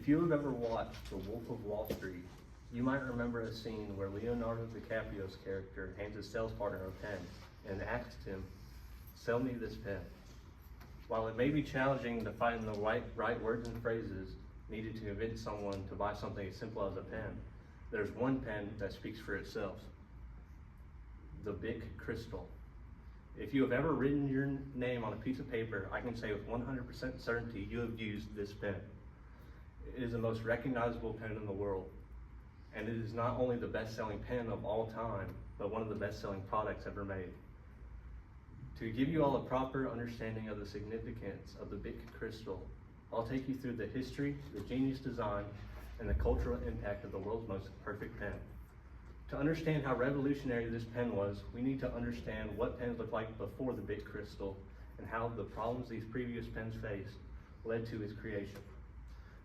you have ever watched The Wolf of Wall Street, you might remember a scene where Leonardo DiCaprio's character hands his sales partner a pen and asks him, "Sell me this pen." While it may be challenging to find the right words and phrases needed to convince someone to buy something as simple as a pen, there's one pen that speaks for itself: the Bic Crystal. If you have ever written your name on a piece of paper, I can say with 100% certainty you have used this pen. It is the most recognizable pen in the world, and it is not only the best-selling pen of all time, but one of the best-selling products ever made. To give you all a proper understanding of the significance of the Bic Crystal, I'll take you through the history, the genius design, and the cultural impact of the world's most perfect pen. To understand how revolutionary this pen was, we need to understand what pens looked like before the Bic Crystal and how the problems these previous pens faced led to its creation.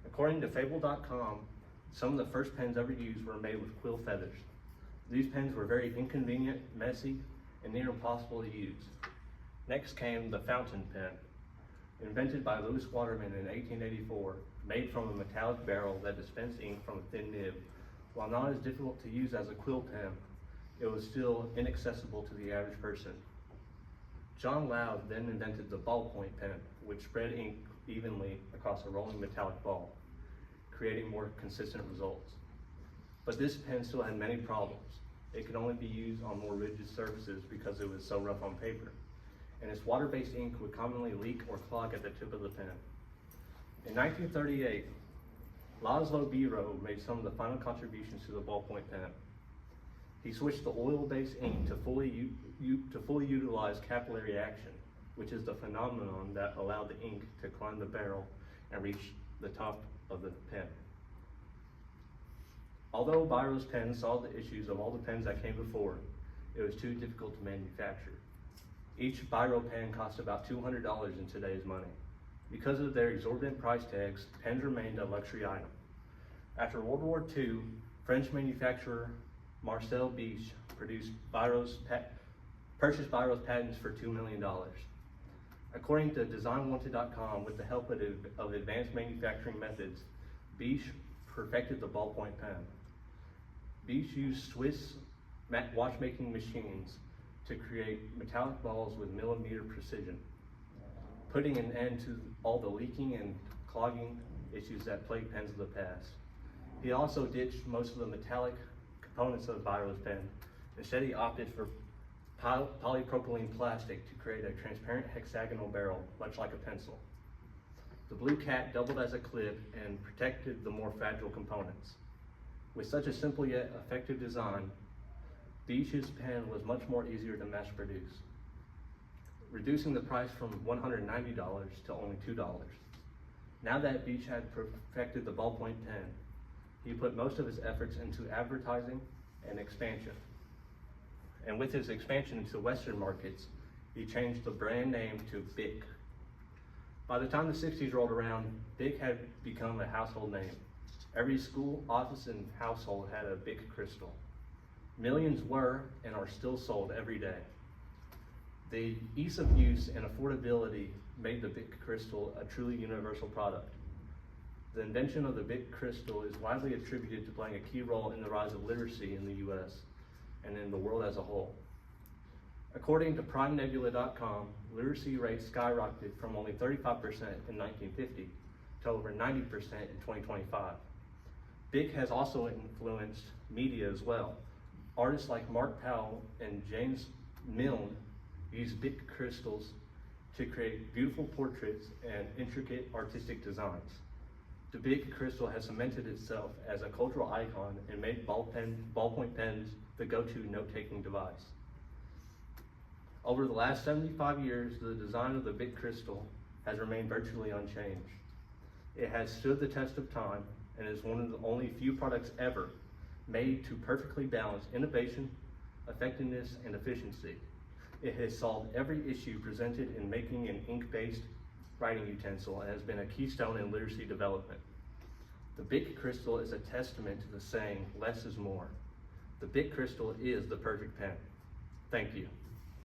According to Fable.com, some of the first pens ever used were made with quill feathers. These pens were very inconvenient, messy, and near impossible to use. Next came the fountain pen, invented by Louis Waterman in 1884, made from a metallic barrel that dispensed ink from a thin nib. While not as difficult to use as a quill pen, it was still inaccessible to the average person. John Loud then invented the ballpoint pen, which spread ink evenly across a rolling metallic ball, creating more consistent results. But this pen still had many problems. It could only be used on more rigid surfaces because it was so rough on paper, and its water-based ink would commonly leak or clog at the tip of the pen. In 1938, Laszlo Biro made some of the final contributions to the ballpoint pen. He switched the oil-based ink to fully utilize capillary action, which is the phenomenon that allowed the ink to climb the barrel and reach the top of the pen. Although Biro's pen solved the issues of all the pens that came before, it was too difficult to manufacture. Each Biro pen cost about $200 in today's money. Because of their exorbitant price tags, pens remained a luxury item. After World War II, French manufacturer Marcel Biche purchased Biro's patents for $2 million. According to DesignWanted.com, with the help of advanced manufacturing methods, Biche perfected the ballpoint pen. Biche used Swiss watchmaking machines to create metallic balls with millimeter precision, putting an end to all the leaking and clogging issues that plagued pens of the past. He also ditched most of the metallic components of Biro's pen. Instead, he opted for polypropylene plastic to create a transparent hexagonal barrel, much like a pencil. The blue cat doubled as a clip and protected the more fragile components. With such a simple yet effective design, Biche's pen was much more easier to mass produce, reducing the price from $190 to only $2. Now that Biche had perfected the ballpoint pen, he put most of his efforts into advertising and expansion. And with his expansion into Western markets, he changed the brand name to Bic. By the time the 60s rolled around, Bic had become a household name. Every school, office, and household had a Bic Crystal. Millions were and are still sold every day. The ease of use and affordability made the Bic Crystal a truly universal product. The invention of the Bic Crystal is widely attributed to playing a key role in the rise of literacy in the US and in the world as a whole. According to PrimeNebula.com, literacy rates skyrocketed from only 35% in 1950 to over 90% in 2025. Bic has also influenced media as well. Artists like Mark Powell and James Milne use Bic crystals to create beautiful portraits and intricate artistic designs. The Bic crystal has cemented itself as a cultural icon and made ballpoint pens the go-to note-taking device. Over the last 75 years, the design of the Bic crystal has remained virtually unchanged. It has stood the test of time and is one of the only few products ever made to perfectly balance innovation, effectiveness, and efficiency. It has solved every issue presented in making an ink-based writing utensil and has been a keystone in literacy development. The Bic crystal is a testament to the saying, less is more. The Bic crystal is the perfect pen. Thank you.